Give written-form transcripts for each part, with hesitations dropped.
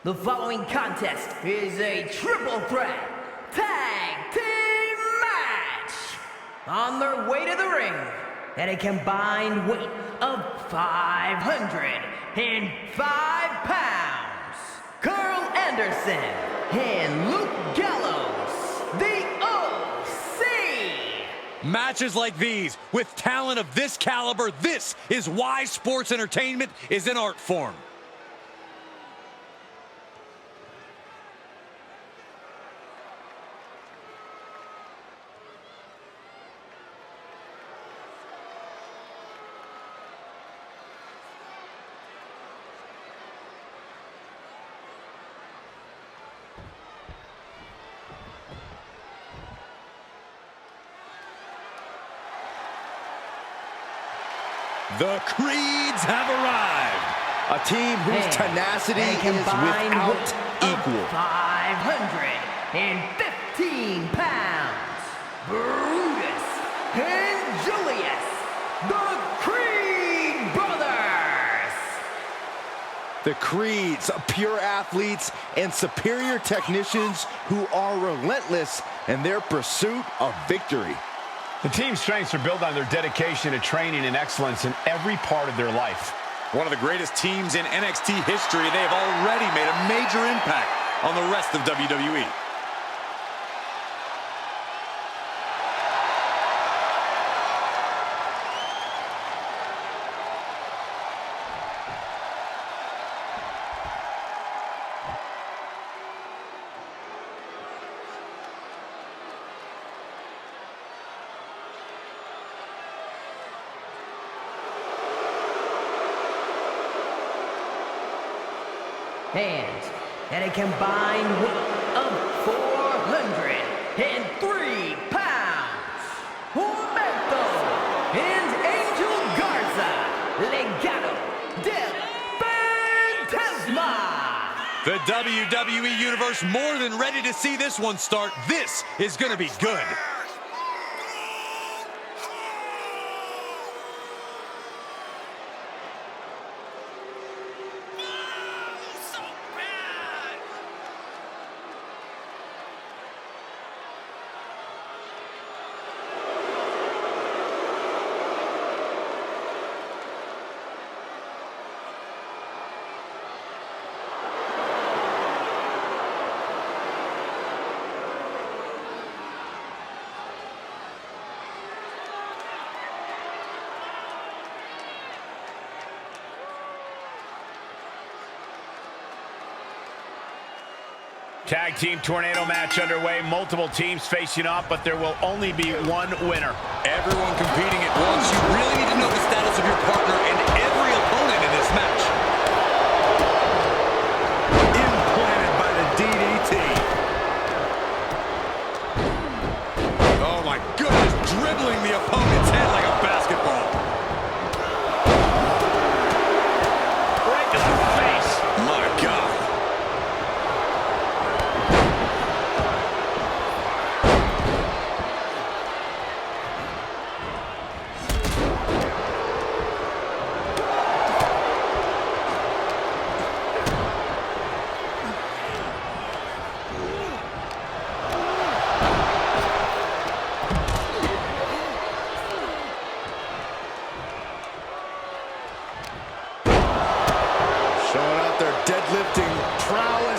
The following contest is a triple threat tag team match. On their way to the ring, at a combined weight of 505 pounds, Karl Anderson and Luke Gallows, the OC. Matches like these, with talent of this caliber, this is why sports entertainment is an art form. The Creeds have arrived. A team whose tenacity is without equal. 515 pounds. Brutus and Julius, the Creed brothers. The Creeds, pure athletes and superior technicians who are relentless in their pursuit of victory. The team's strengths are built on their dedication to training and excellence in every part of their life. One of the greatest teams in NXT history, they have already made a major impact on the rest of WWE. And at a combined weight of 403 pounds, Humberto and Garza, Legado del Fantasma. The WWE Universe more than ready to see this one start. This is going to be good. Tag team tornado match underway. Multiple teams facing off, but there will only be one winner. Everyone competing at once. You really need to know the status of your partner and every opponent in this match. Implanted by the DDT. Oh my goodness, dribbling the opponent's head like a basketball. Right to the face. My God.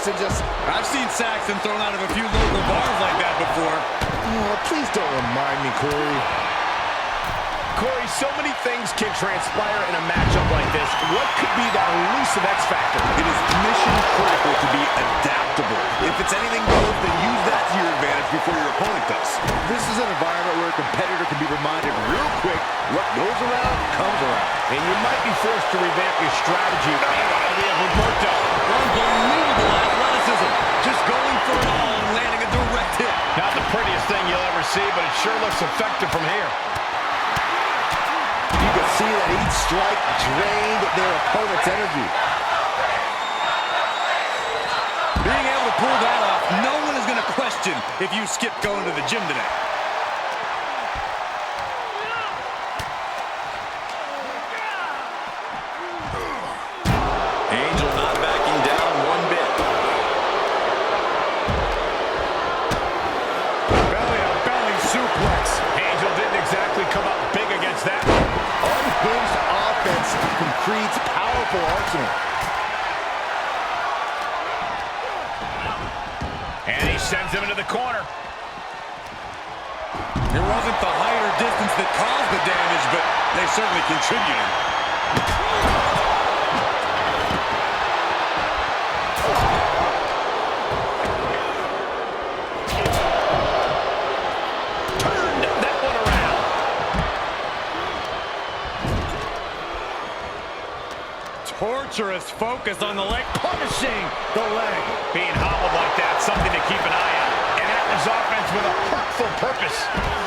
I've seen Saxon thrown out of a few local bars like that before. Oh, please don't remind me, Corey. Corey, so many things can transpire in a matchup like this. What could be that elusive X factor? It is mission critical to be adaptable. If it's anything goes, then use that to your advantage before your opponent does. This is an environment where a competitor can be reminded real quick what goes around comes around. And you might be forced to revamp your strategy. Meanwhile, we have Humberto. Unbelievable athleticism. Just going for it all and landing a direct hit. Not the prettiest thing you'll ever see, but it sure looks effective from here. You can see that each strike drained their opponent's energy. Being able to pull that off, no one is going to question if you skipped going to the gym today. Angel not backing down one bit. Belly-to-belly suplex. Angel didn't exactly come up big against that. Unhinged offense from Creed's powerful arsenal. And he sends him into the corner. It wasn't the height or distance that caused the damage, but they certainly contributed. Turned that one around. Torturous focus on the leg, punishing the leg. Being hobbled like that, something to keep an eye on. And Atlas offense with a hurtful purpose.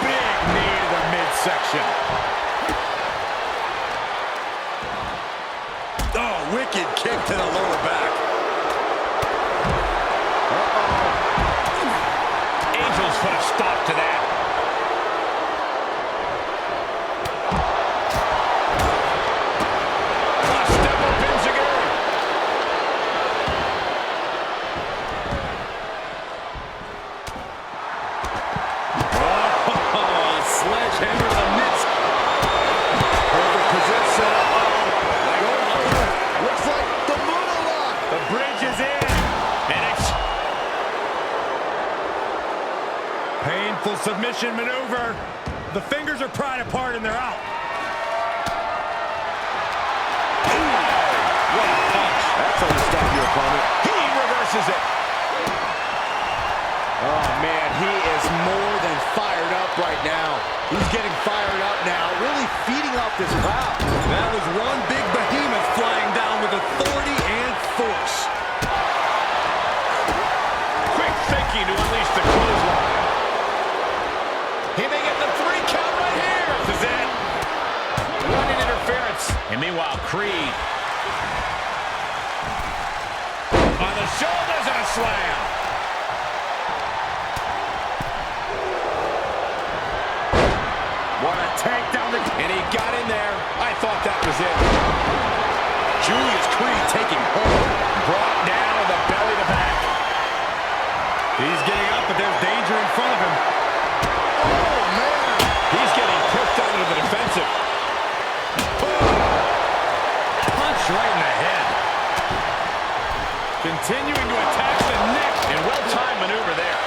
Big knee to the midsection. Oh, wicked kick to the lower back. Angel's put a stop to that. A step up enziguri. Oh, sledgehammer to the midst. Perfect position. Looks like the moonlock. The bridge is in. And it's Painful submission maneuver. The fingers are pried apart and they're out. what a punch. That's how you stop your opponent. He reverses it. Oh, man, he is more than fired up right now. He's getting fired up now, really feeding off this crowd. That was one big behemoth flying down with authority and force. Quick thinking to unleash the clothesline. He may get the 3 count right here. This is it. Running interference. And meanwhile, Creed. On the shoulders and a slam. What a tank down the... And he got in there. I thought that was it. Julius Creed taking hold. Brought down with the belly to back. He's getting up, but there's danger in front of him. Oh, man. He's getting pushed out into the defensive. Punch right in the head. Continuing to attack the neck. And well-timed maneuver there.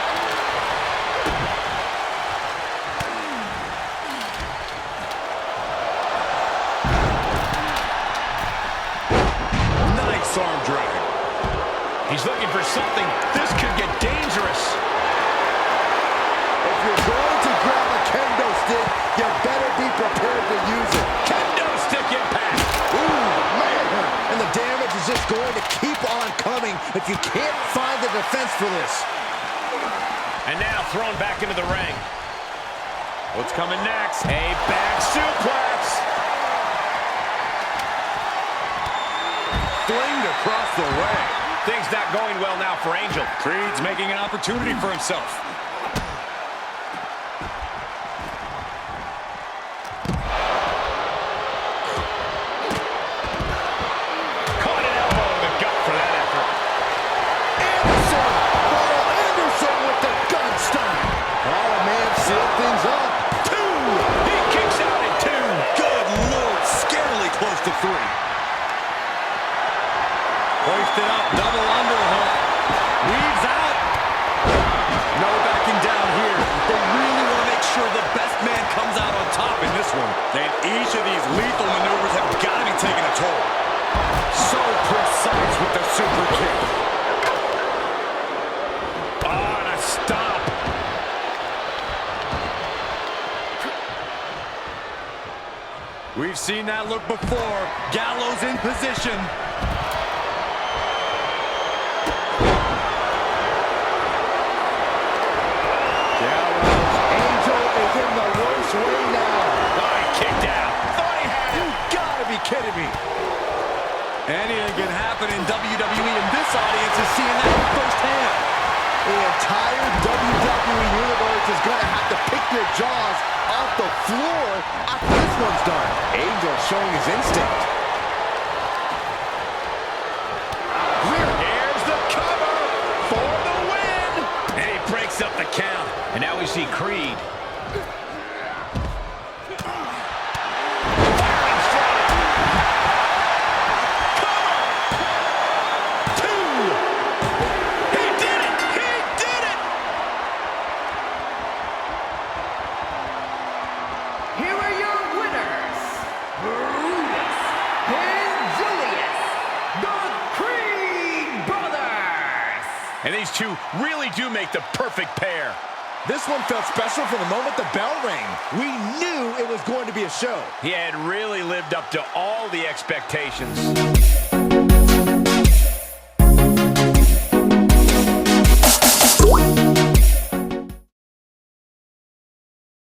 Nice arm drag. He's looking for something. This could get dangerous. If you're going to grab a kendo stick, you better be prepared to use it. Kendo stick impact. Ooh, man. And the damage is just going to keep on coming if you can't find the defense for this. And now thrown back into the ring. What's coming next? A back suplex. Flinged across the way. Things not going well now for Angel. Creed's making an opportunity for himself. Caught an elbow in the gut for that effort. Anderson with the gun stun. Oh, man, seal things up. 2. He kicks out at 2. Good Lord, scarily close to 3. Hoisted up, double underhook. Weaves out. No backing down here. They really want to make sure the best man comes out on top in this one. And each of these lethal maneuvers have got to be taking a toll. So precise with the super kick. Oh, and a stop. We've seen that look before. Gallows in position. Way now. Oh, he kicked out. Thought he had it. You gotta be kidding me. Anything can happen in WWE, and this audience is seeing that firsthand. The entire WWE universe is gonna have to pick their jaws off the floor after this one's done. Angel showing his instinct. Here's the cover for the win. And he breaks up the count. And now we see Creed. Here are your winners, Brutus and Julius, the Creed brothers. And these two really do make the perfect pair. This one felt special from the moment the bell rang. We knew it was going to be a show. He had really lived up to all the expectations.